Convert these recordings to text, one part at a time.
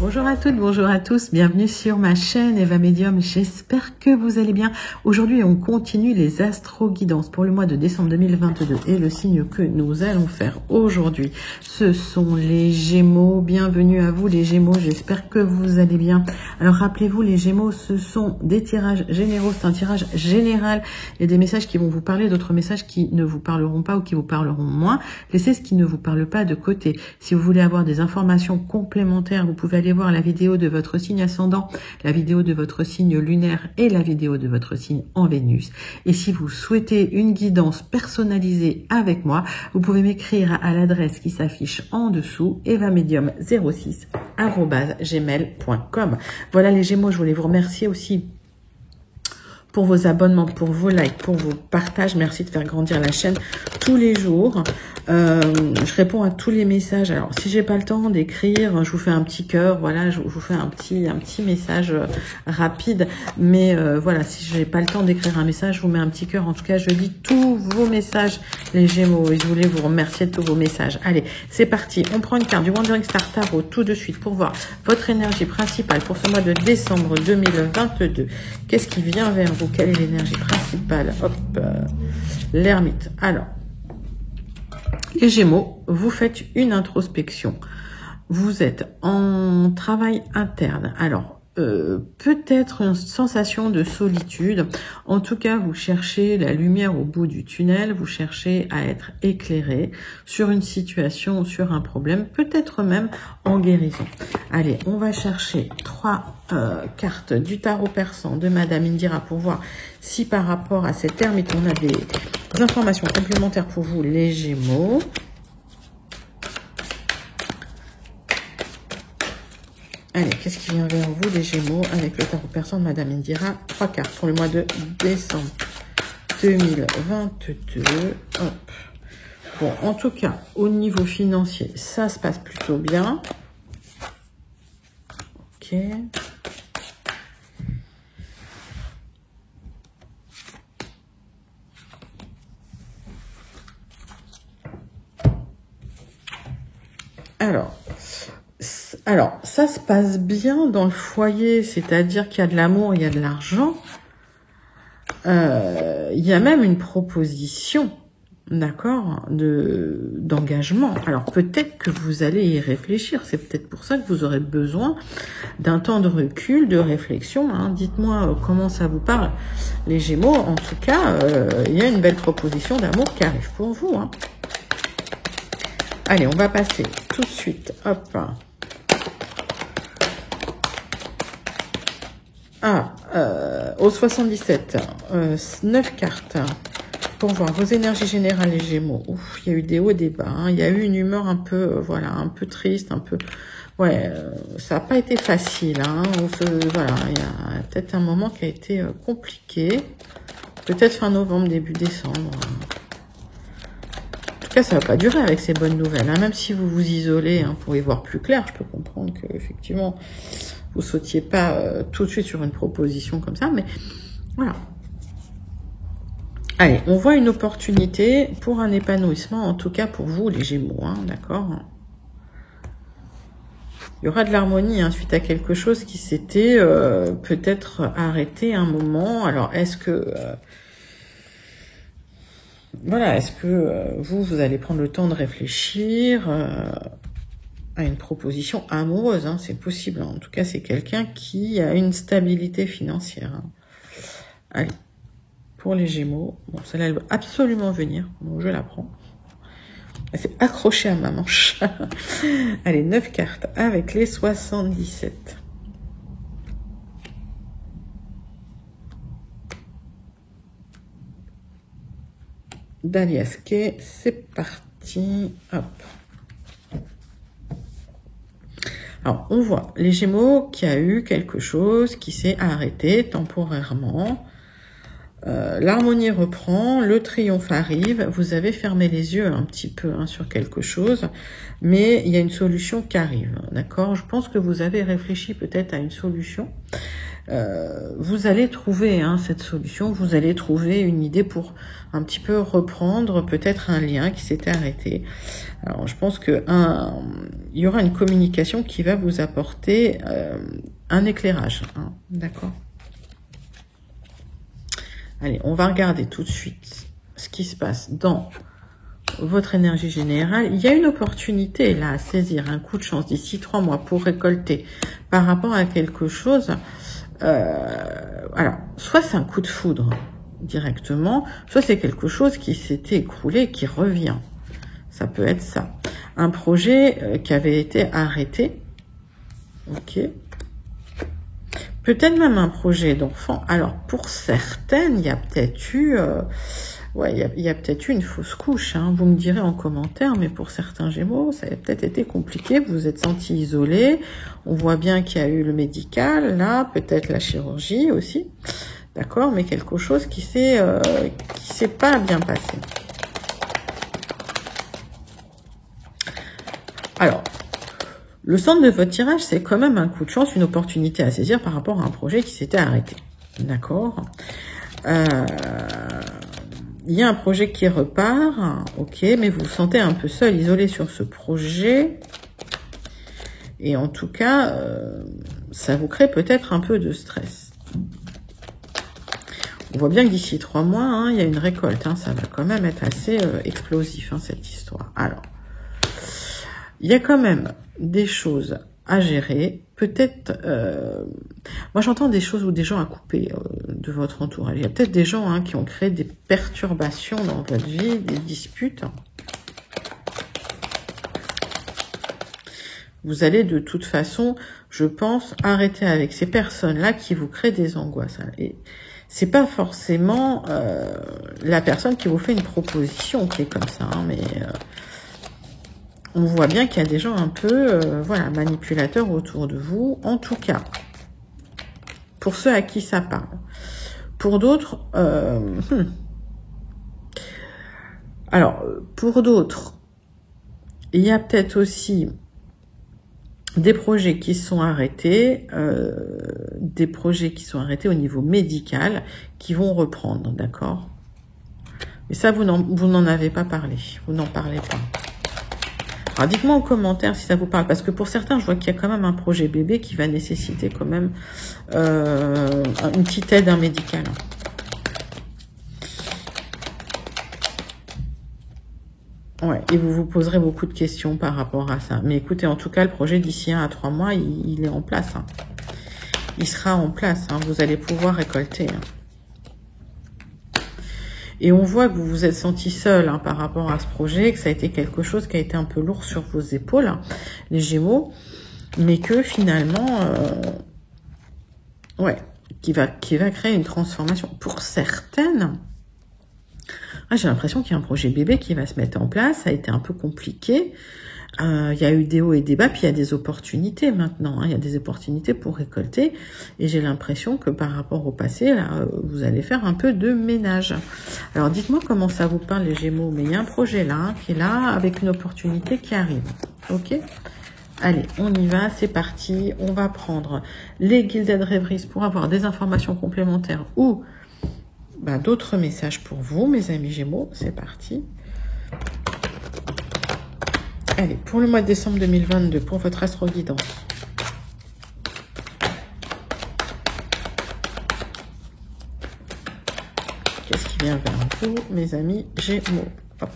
Bonjour à toutes, bonjour à tous, bienvenue sur ma chaîne Eva Medium, j'espère que vous allez bien. Aujourd'hui on continue les astro-guidances pour le mois de décembre 2022 et le signe que nous allons faire aujourd'hui, ce sont les Gémeaux. Bienvenue à vous les Gémeaux, j'espère que vous allez bien. Alors rappelez-vous les Gémeaux, ce sont des tirages généraux, c'est un tirage général, il y a des messages qui vont vous parler, d'autres messages qui ne vous parleront pas ou qui vous parleront moins. Laissez ce qui ne vous parle pas de côté. Si vous voulez avoir des informations complémentaires, vous pouvez aller voir la vidéo de votre signe ascendant, la vidéo de votre signe lunaire et la vidéo de votre signe en Vénus. Et si vous souhaitez une guidance personnalisée avec moi, vous pouvez m'écrire à l'adresse qui s'affiche en dessous, evamedium06@gmail.com. Voilà les Gémeaux, je voulais vous remercier aussi pour vos abonnements, pour vos likes, pour vos partages. Merci de faire grandir la chaîne tous les jours. Je réponds à tous les messages. Alors, si j'ai pas le temps d'écrire, je vous fais un petit cœur. Voilà, je vous fais un petit message rapide. Mais voilà, si j'ai pas le temps d'écrire un message, je vous mets un petit cœur. En tout cas, je lis tous vos messages, les Gémeaux. Et je voulais vous remercier de tous vos messages. Allez, c'est parti. On prend une carte du Wandering Star Tarot tout de suite pour voir votre énergie principale pour ce mois de décembre 2022. Qu'est-ce qui vient vers vous? Quelle est l'énergie principale? Hop, l'ermite. Alors, les Gémeaux, vous faites une introspection. Vous êtes en travail interne. Alors, peut-être une sensation de solitude. En tout cas, vous cherchez la lumière au bout du tunnel. Vous cherchez à être éclairé sur une situation, sur un problème, peut-être même en guérison. Allez, on va chercher 3 cartes du tarot persan de Madame Indira pour voir si par rapport à cette ermite, on a des informations complémentaires pour vous, les Gémeaux. Allez, qu'est-ce qui vient vers vous, les Gémeaux, avec le tarot persan de Madame Indira? 3 cartes pour le mois de décembre 2022. Hop. Bon, en tout cas, au niveau financier, ça se passe plutôt bien. Ok. Alors, ça se passe bien dans le foyer, c'est-à-dire qu'il y a de l'amour, il y a de l'argent. Il y a même une proposition, d'accord, d'engagement. Alors, peut-être que vous allez y réfléchir. C'est peut-être pour ça que vous aurez besoin d'un temps de recul, de réflexion. Hein. Dites-moi comment ça vous parle, les Gémeaux. En tout cas, il y a une belle proposition d'amour qui arrive pour vous. Hein. Allez, on va passer tout de suite. Hop. Au 77, 9 cartes pour voir vos énergies générales, les Gémeaux. Ouf, il y a eu des hauts et des bas. Hein. Il y a eu une humeur un peu, voilà, un peu triste, un peu. Ouais, ça n'a pas été facile. Hein. Voilà, il y a peut-être un moment qui a été compliqué. Peut-être fin novembre, début décembre. En tout cas, ça va pas durer avec ces bonnes nouvelles. Hein. Même si vous vous isolez hein, pour y voir plus clair, je peux comprendre que effectivement vous sautiez pas tout de suite sur une proposition comme ça, mais voilà. Allez, on voit une opportunité pour un épanouissement, en tout cas pour vous, les Gémeaux, hein, d'accord? Il y aura de l'harmonie hein, suite à quelque chose qui s'était peut-être arrêté un moment. Alors, est-ce que... voilà, est-ce que vous allez prendre le temps de réfléchir à une proposition amoureuse, hein, c'est possible. Hein. En tout cas, c'est quelqu'un qui a une stabilité financière. Hein. Allez, pour les Gémeaux, bon, celle-là, elle veut absolument venir. Bon, je la prends. Elle s'est accrochée à ma manche. Allez, 9 cartes avec les 77. Daliasquet, c'est parti. Hop. Alors, on voit les Gémeaux qui a eu quelque chose qui s'est arrêté temporairement. L'harmonie reprend, le triomphe arrive, vous avez fermé les yeux un petit peu sur quelque chose, mais il y a une solution qui arrive, d'accord? Je pense que vous avez réfléchi peut-être à une solution. Vous allez trouver cette solution, vous allez trouver une idée pour un petit peu reprendre peut-être un lien qui s'était arrêté. Alors je pense que il y aura une communication qui va vous apporter un éclairage, d'accord? Allez, on va regarder tout de suite ce qui se passe dans votre énergie générale. Il y a une opportunité là à saisir, un coup de chance d'ici 3 mois pour récolter par rapport à quelque chose. Alors, soit c'est un coup de foudre directement, soit c'est quelque chose qui s'était écroulé, qui revient. Ça peut être ça. Un projet qui avait été arrêté. Ok. Peut-être même un projet d'enfant. Alors, pour certaines, il y a peut-être eu... il y a peut-être eu une fausse couche. Vous me direz en commentaire, mais pour certains Gémeaux, ça a peut-être été compliqué. Vous vous êtes senti isolé. On voit bien qu'il y a eu le médical, là, peut-être la chirurgie aussi. D'accord, mais quelque chose qui s'est pas bien passé. Alors, le centre de votre tirage, c'est quand même un coup de chance, une opportunité à saisir par rapport à un projet qui s'était arrêté. D'accord. Il y a un projet qui repart, ok, mais vous vous sentez un peu seul, isolé sur ce projet. Et en tout cas, ça vous crée peut-être un peu de stress. On voit bien que d'ici 3 mois, il y a une récolte. Ça va quand même être assez explosif, cette histoire. Alors, il y a quand même des choses à gérer. Peut-être, moi j'entends des choses ou des gens à couper de votre entourage. Il y a peut-être des gens qui ont créé des perturbations dans votre vie, des disputes. Vous allez de toute façon, je pense, arrêter avec ces personnes-là qui vous créent des angoisses. Et c'est pas forcément la personne qui vous fait une proposition qui est comme ça, mais on voit bien qu'il y a des gens un peu, manipulateurs autour de vous. En tout cas, pour ceux à qui ça parle. Pour d'autres, alors, pour d'autres, il y a peut-être aussi des projets qui sont arrêtés, au niveau médical, qui vont reprendre, d'accord? Mais ça, vous n'en avez pas parlé, vous n'en parlez pas. Alors, dites-moi en commentaire si ça vous parle, parce que pour certains, je vois qu'il y a quand même un projet bébé qui va nécessiter quand même une petite aide médicale. Ouais, et vous vous poserez beaucoup de questions par rapport à ça. Mais écoutez, en tout cas, le projet d'ici 1 à 3 mois, il est en place. Il sera en place, vous allez pouvoir récolter. Et on voit que vous vous êtes senti seul par rapport à ce projet, que ça a été quelque chose qui a été un peu lourd sur vos épaules, les Gémeaux, mais que finalement, qui va créer une transformation. Pour certaines, j'ai l'impression qu'il y a un projet bébé qui va se mettre en place, ça a été un peu compliqué. Il y a eu des hauts et des bas, puis il y a des opportunités maintenant. Il y a des opportunités pour récolter. Et j'ai l'impression que par rapport au passé, là, vous allez faire un peu de ménage. Alors dites-moi comment ça vous parle les Gémeaux. Mais il y a un projet là, qui est là, avec une opportunité qui arrive. Ok ? Allez, on y va, c'est parti. On va prendre les Gilded Rêveries pour avoir des informations complémentaires ou d'autres messages pour vous, mes amis Gémeaux. C'est parti. Allez, pour le mois de décembre 2022, pour votre astro-guidance. Qu'est-ce qui vient vers vous, mes amis Gémeaux? Hop.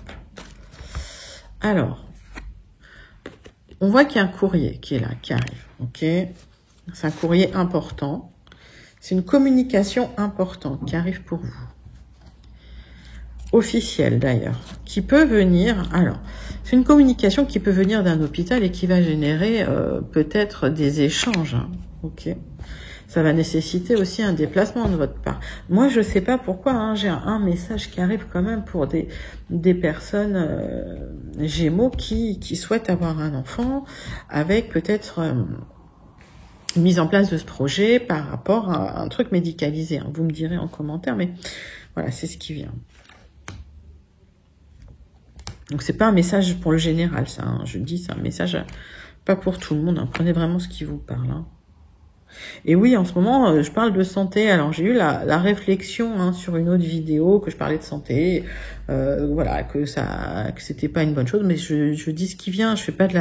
Alors, on voit qu'il y a un courrier qui est là, qui arrive. Ok, c'est un courrier important. C'est une communication importante qui arrive pour vous. Officielle d'ailleurs, qui peut venir, alors, c'est une communication qui peut venir d'un hôpital et qui va générer peut-être des échanges, ok. Ça va nécessiter aussi un déplacement de votre part. Moi, je sais pas pourquoi, j'ai un message qui arrive quand même pour des personnes Gémeaux qui souhaitent avoir un enfant avec peut-être mise en place de ce projet par rapport à un truc médicalisé. Vous me direz en commentaire, mais Voilà, c'est ce qui vient. Donc, c'est pas un message pour le général, ça. Hein. Je dis, c'est un message pas pour tout le monde. Hein. Prenez vraiment ce qui vous parle. Hein. Et oui, en ce moment, je parle de santé. Alors, j'ai eu la réflexion hein, sur une autre vidéo que je parlais de santé. Voilà, que c'était pas une bonne chose. Mais je dis ce qui vient. Je fais pas de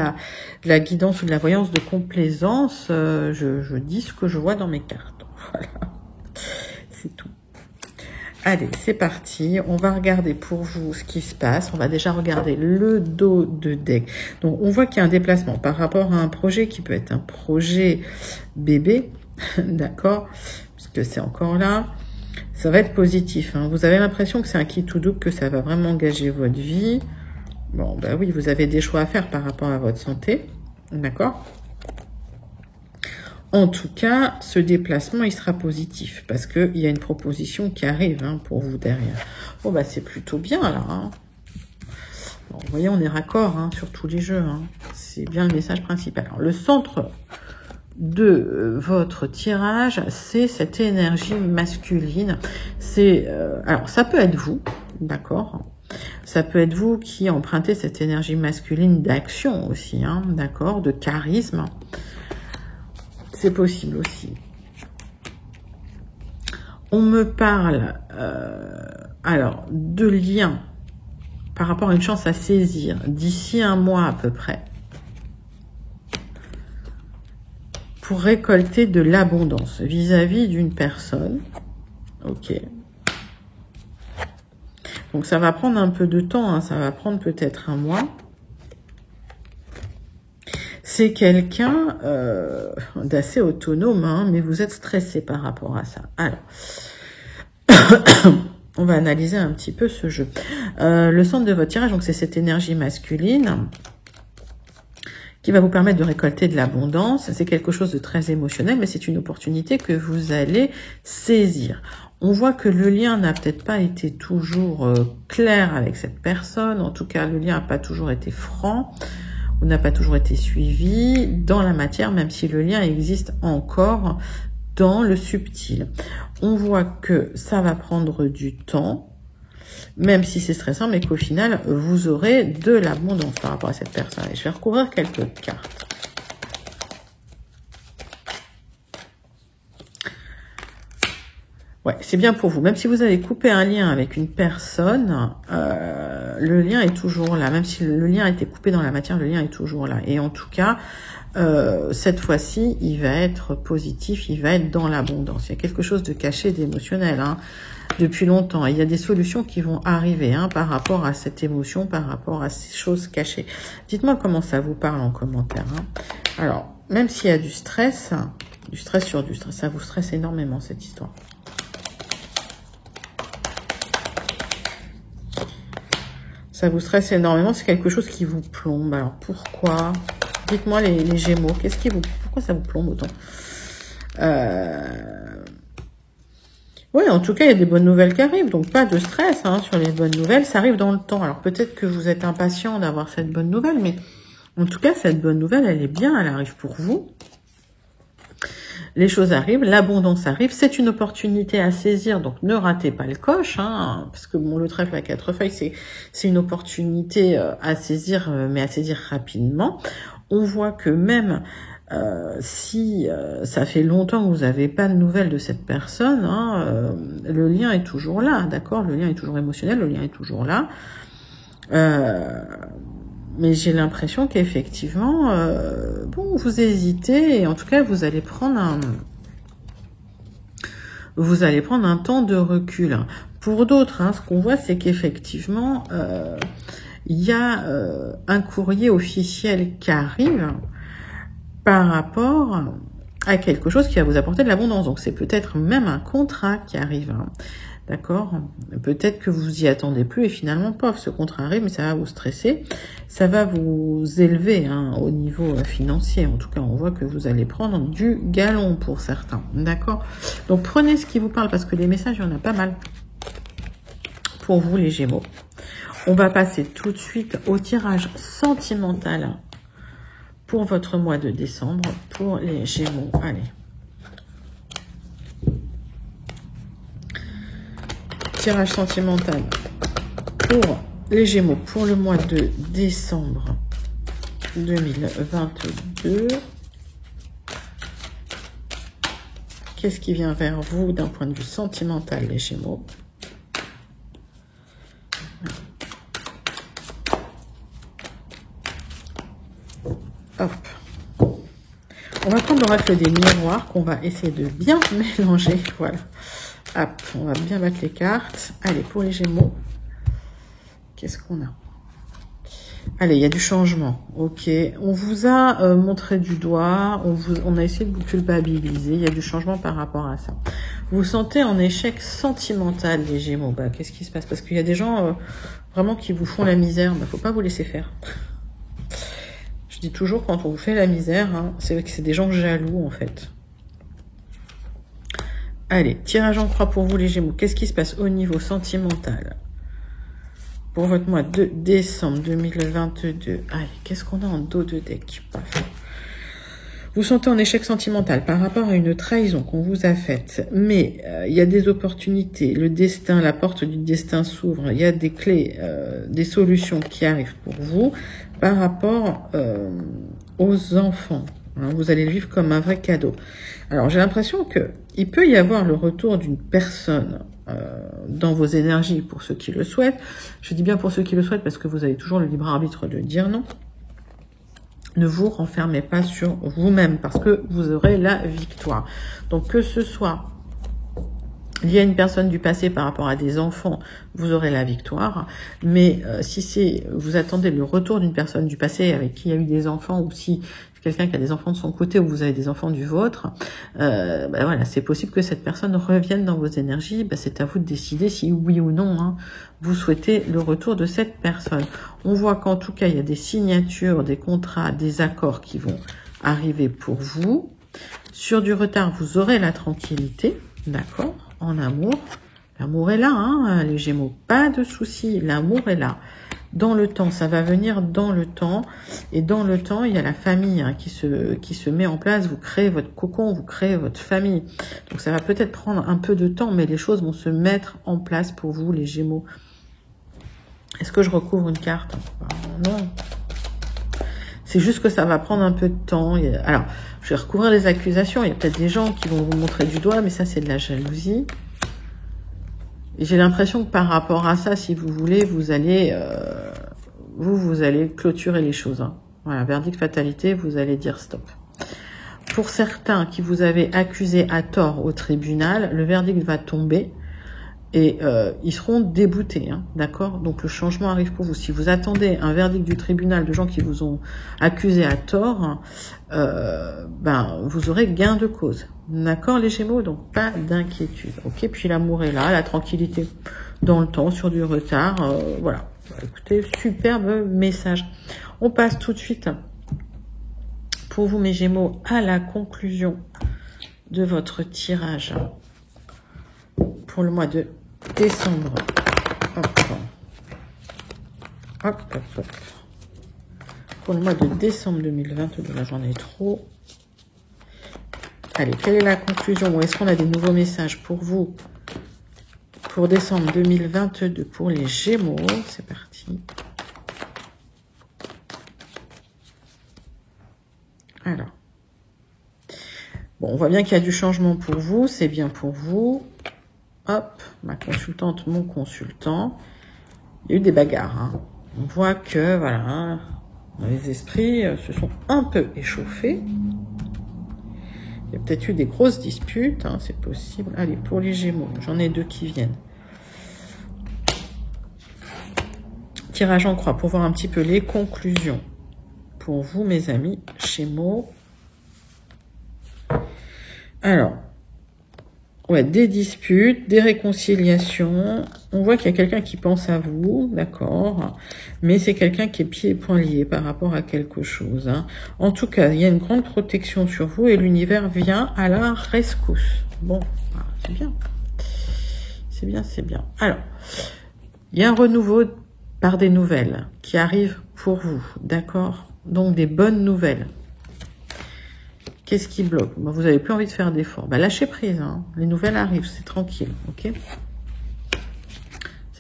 la guidance ou de la voyance de complaisance. Je dis ce que je vois dans mes cartes. Voilà, c'est tout. Allez, c'est parti. On va regarder pour vous ce qui se passe. On va déjà regarder le dos de deck. Donc, on voit qu'il y a un déplacement par rapport à un projet qui peut être un projet bébé. D'accord? Puisque c'est encore là. Ça va être positif. Hein. Vous avez l'impression que c'est un qui tout double, que ça va vraiment engager votre vie. Bon, bah oui, vous avez des choix à faire par rapport à votre santé. D'accord? En tout cas, ce déplacement, il sera positif parce qu'il y a une proposition qui arrive hein, pour vous derrière. Bon, bah c'est plutôt bien là. Hein. Bon, vous voyez, on est raccord hein, sur tous les jeux. Hein. C'est bien le message principal. Alors, le centre de votre tirage, c'est cette énergie masculine. C'est alors, ça peut être vous, d'accord. Ça peut être vous qui empruntez cette énergie masculine d'action aussi, hein, d'accord, de charisme. C'est possible aussi. On me parle alors de liens par rapport à une chance à saisir d'ici un mois à peu près pour récolter de l'abondance vis-à-vis d'une personne. Ok. Donc ça va prendre un peu de temps, hein, ça va prendre peut-être un mois. C'est quelqu'un d'assez autonome, hein, mais vous êtes stressé par rapport à ça. Alors, on va analyser un petit peu ce jeu. Le centre de votre tirage, donc c'est cette énergie masculine qui va vous permettre de récolter de l'abondance. C'est quelque chose de très émotionnel, mais c'est une opportunité que vous allez saisir. On voit que le lien n'a peut-être pas été toujours clair avec cette personne. En tout cas, le lien n'a pas toujours été franc. On n'a pas toujours été suivi dans la matière, même si le lien existe encore dans le subtil. On voit que ça va prendre du temps, même si c'est stressant, mais qu'au final, vous aurez de l'abondance par rapport à cette personne. Et je vais recouvrir quelques cartes. Ouais, c'est bien pour vous. Même si vous avez coupé un lien avec une personne, le lien est toujours là. Même si le lien a été coupé dans la matière, le lien est toujours là. Et en tout cas, cette fois-ci, il va être positif, il va être dans l'abondance. Il y a quelque chose de caché, d'émotionnel, hein, depuis longtemps. Il y a des solutions qui vont arriver hein, par rapport à cette émotion, par rapport à ces choses cachées. Dites-moi comment ça vous parle en commentaire. Hein. Alors, même s'il y a du stress sur du stress, ça vous stresse énormément cette histoire. Ça vous stresse énormément, c'est quelque chose qui vous plombe. Alors pourquoi? Dites-moi les Gémeaux, pourquoi ça vous plombe autant? Oui, en tout cas, il y a des bonnes nouvelles qui arrivent, donc pas de stress hein, sur les bonnes nouvelles, ça arrive dans le temps. Alors peut-être que vous êtes impatient d'avoir cette bonne nouvelle, mais en tout cas, cette bonne nouvelle, elle est bien, elle arrive pour vous. Les choses arrivent, l'abondance arrive, c'est une opportunité à saisir, donc ne ratez pas le coche, hein, parce que bon, le trèfle à 4 feuilles, c'est une opportunité à saisir, mais à saisir rapidement. On voit que même si ça fait longtemps que vous n'avez pas de nouvelles de cette personne, hein, le lien est toujours là, d'accord? Le lien est toujours émotionnel, le lien est toujours là. Mais j'ai l'impression qu'effectivement, bon, vous hésitez et en tout cas, vous allez prendre un temps de recul. Pour d'autres, hein, ce qu'on voit, c'est qu'effectivement, il y a un courrier officiel qui arrive par rapport à quelque chose qui va vous apporter de l'abondance. Donc, c'est peut-être même un contrat qui arrive. Hein. D'accord? Peut-être que vous y attendez plus et finalement, pof, ce contrat arrive, mais ça va vous stresser. Ça va vous élever hein, au niveau financier. En tout cas, on voit que vous allez prendre du galon pour certains. D'accord? Donc, prenez ce qui vous parle parce que les messages, il y en a pas mal pour vous, les Gémeaux. On va passer tout de suite au tirage sentimental pour votre mois de décembre, pour les Gémeaux. Allez. tirage sentimental pour les Gémeaux pour le mois de décembre 2022. Qu'est-ce qui vient vers vous d'un point de vue sentimental, les Gémeaux? Hop. On va prendre l'oracle des miroirs qu'on va essayer de bien mélanger. Voilà. Hop, on va bien battre les cartes. Allez, pour les Gémeaux, qu'est-ce qu'on a? Allez, il y a du changement. Ok, on vous a montré du doigt, on a essayé de vous culpabiliser. Il y a du changement par rapport à ça. Vous vous sentez en échec sentimental, les Gémeaux. Bah, qu'est-ce qui se passe? Parce qu'il y a des gens vraiment qui vous font la misère. Bah, faut pas vous laisser faire. Je dis toujours, quand on vous fait la misère, hein, c'est que c'est des gens jaloux, en fait. Allez, tirage en croix pour vous, les Gémeaux. Qu'est-ce qui se passe au niveau sentimental pour votre mois de décembre 2022? Allez, qu'est-ce qu'on a en dos de deck? Paf. Vous sentez en échec sentimental par rapport à une trahison qu'on vous a faite. Mais il y a des opportunités. Le destin, la porte du destin s'ouvre. Il y a des clés, des solutions qui arrivent pour vous par rapport aux enfants. Hein, vous allez le vivre comme un vrai cadeau. Alors, j'ai l'impression que il peut y avoir le retour d'une personne dans vos énergies pour ceux qui le souhaitent. Je dis bien pour ceux qui le souhaitent parce que vous avez toujours le libre arbitre de dire non. Ne vous renfermez pas sur vous-même parce que vous aurez la victoire. Donc, que ce soit lié à une personne du passé par rapport à des enfants, vous aurez la victoire. Mais si vous attendez le retour d'une personne du passé avec qui il y a eu des enfants, ou si quelqu'un qui a des enfants de son côté ou vous avez des enfants du vôtre, voilà, c'est possible que cette personne revienne dans vos énergies. C'est à vous de décider si oui ou non vous souhaitez le retour de cette personne. On voit qu'en tout cas, il y a des signatures, des contrats, des accords qui vont arriver pour vous. Sur du retard, vous aurez la tranquillité, d'accord, en amour. L'amour est là, hein, les Gémeaux, pas de souci, l'amour est là. Dans le temps, ça va venir dans le temps. Et dans le temps, il y a la famille qui se met en place. Vous créez votre cocon, vous créez votre famille. Donc ça va peut-être prendre un peu de temps, mais les choses vont se mettre en place pour vous, les Gémeaux. Est-ce que je recouvre une carte? Non. C'est juste que ça va prendre un peu de temps. Alors, je vais recouvrir les accusations. Il y a peut-être des gens qui vont vous montrer du doigt, mais ça, c'est de la jalousie. Et j'ai l'impression que par rapport à ça, si vous voulez, vous allez clôturer les choses. Hein. Voilà, verdict fatalité, vous allez dire stop. Pour certains qui vous avez accusé à tort au tribunal, le verdict va tomber et ils seront déboutés, hein, d'accord? Donc le changement arrive pour vous. Si vous attendez un verdict du tribunal de gens qui vous ont accusé à tort, vous aurez gain de cause. D'accord, les Gémeaux? Donc, pas d'inquiétude. Ok, puis l'amour est là, la tranquillité dans le temps, sur du retard. Voilà. Écoutez, superbe message. On passe tout de suite, pour vous, mes Gémeaux, à la conclusion de votre tirage pour le mois de décembre. Hop, hop, hop, hop. Pour le mois de décembre 2022, là, j'en ai trop. Allez, quelle est la conclusion? Ou est-ce qu'on a des nouveaux messages pour vous pour décembre 2022 pour les Gémeaux? C'est parti. Alors. Bon, on voit bien qu'il y a du changement pour vous. C'est bien pour vous. Hop, ma consultante, mon consultant. Il y a eu des bagarres. Hein. On voit que, voilà, hein, les esprits se sont un peu échauffés. Il y a peut-être eu des grosses disputes, hein, c'est possible. Allez, pour les Gémeaux, j'en ai deux qui viennent. Tirage en croix pour voir un petit peu les conclusions. Pour vous, mes amis Gémeaux. Alors, ouais, des disputes, des réconciliations. On voit qu'il y a quelqu'un qui pense à vous, d'accord. Mais c'est quelqu'un qui est pieds et poings liés par rapport à quelque chose. Hein. En tout cas, il y a une grande protection sur vous et l'univers vient à la rescousse. Bon, c'est bien. C'est bien, c'est bien. Alors, il y a un renouveau par des nouvelles qui arrivent pour vous, d'accord. Donc, des bonnes nouvelles. Qu'est-ce qui bloque? Vous n'avez plus envie de faire d'efforts. Lâchez prise. Hein. Les nouvelles arrivent, c'est tranquille. Ok.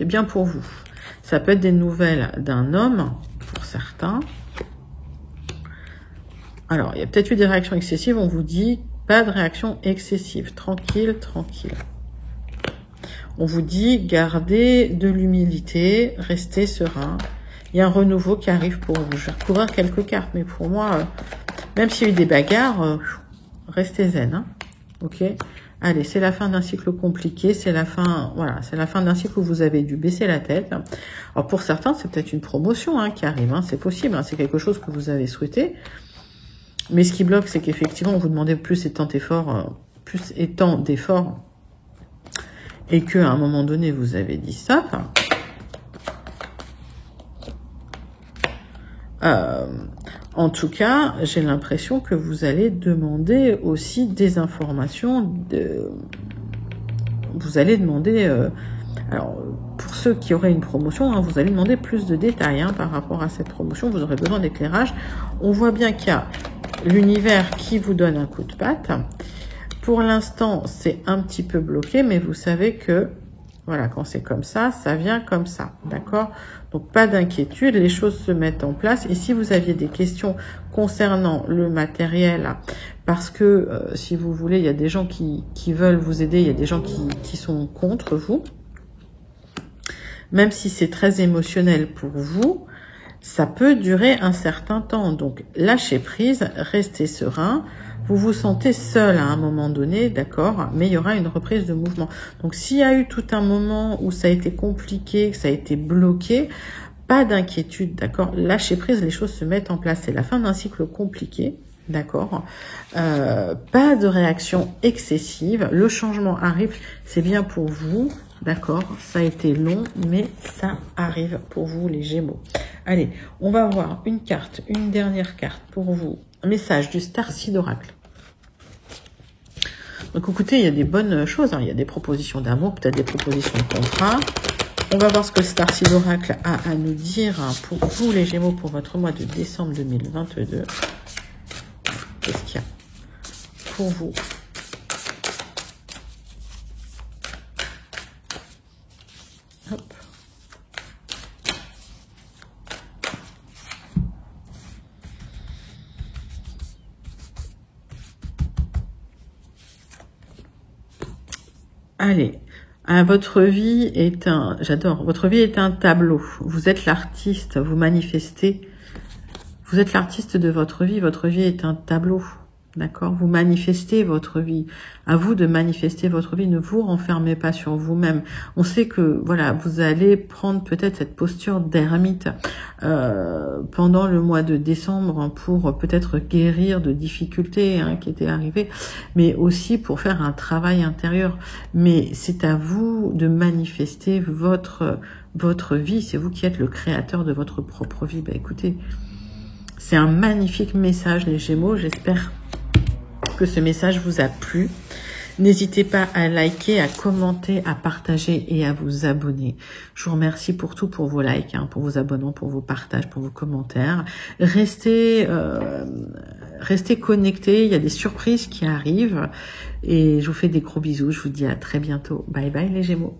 C'est bien pour vous. Ça peut être des nouvelles d'un homme, pour certains. Alors, il y a peut-être eu des réactions excessives. On vous dit, pas de réaction excessive. Tranquille, tranquille. On vous dit, gardez de l'humilité, restez serein. Il y a un renouveau qui arrive pour vous. Je vais recouvrir quelques cartes, mais pour moi, même s'il y a eu des bagarres, restez zen. Hein, ok? Allez, c'est la fin d'un cycle compliqué, c'est la fin, voilà, c'est la fin d'un cycle où vous avez dû baisser la tête. Alors pour certains, c'est peut-être une promotion qui arrive, c'est possible, c'est quelque chose que vous avez souhaité. Mais ce qui bloque, c'est qu'effectivement, vous demandez plus et tant d'efforts, et qu'à un moment donné, vous avez dit stop. En tout cas, j'ai l'impression que vous allez demander aussi des informations. Vous allez demander... alors, pour ceux qui auraient une promotion, vous allez demander plus de détails par rapport à cette promotion. Vous aurez besoin d'éclairage. On voit bien qu'il y a l'univers qui vous donne un coup de patte. Pour l'instant, c'est un petit peu bloqué, mais vous savez que... Voilà, quand c'est comme ça, ça vient comme ça, d'accord? Donc, pas d'inquiétude, les choses se mettent en place. Et si vous aviez des questions concernant le matériel, parce que, si vous voulez, il y a des gens qui veulent vous aider, il y a des gens qui sont contre vous, même si c'est très émotionnel pour vous, ça peut durer un certain temps. Donc, lâchez prise, restez serein. Vous vous sentez seul à un moment donné, d'accord, mais il y aura une reprise de mouvement. Donc, s'il y a eu tout un moment où ça a été compliqué, que ça a été bloqué, pas d'inquiétude, d'accord. Lâchez prise, les choses se mettent en place. C'est la fin d'un cycle compliqué, d'accord. Pas de réaction excessive. Le changement arrive, c'est bien pour vous, d'accord. Ça a été long, mais ça arrive pour vous, les Gémeaux. Allez, on va voir une carte, une dernière carte pour vous. Un message du Starseed Oracle. Donc écoutez, il y a des bonnes choses, il y a des propositions d'amour, peut-être des propositions de contrat. On va voir ce que le Starseed Oracle a à nous dire pour vous les Gémeaux pour votre mois de décembre 2022. Qu'est-ce qu'il y a pour vous? Hop. Allez, votre vie est votre vie est un tableau. Vous êtes l'artiste, vous manifestez. Vous êtes l'artiste de votre vie est un tableau. D'accord? Vous manifestez votre vie. À vous de manifester votre vie. Ne vous renfermez pas sur vous-même. On sait que, voilà, vous allez prendre peut-être cette posture d'ermite pendant le mois de décembre pour peut-être guérir de difficultés qui étaient arrivées, mais aussi pour faire un travail intérieur. Mais c'est à vous de manifester votre vie. C'est vous qui êtes le créateur de votre propre vie. Bah, écoutez, c'est un magnifique message, les Gémeaux. J'espère que ce message vous a plu. N'hésitez pas à liker, à commenter, à partager et à vous abonner. Je vous remercie pour tout, pour vos likes, pour vos abonnements, pour vos partages, pour vos commentaires. Restez connectés, il y a des surprises qui arrivent. Et je vous fais des gros bisous. Je vous dis à très bientôt. Bye bye les Gémeaux.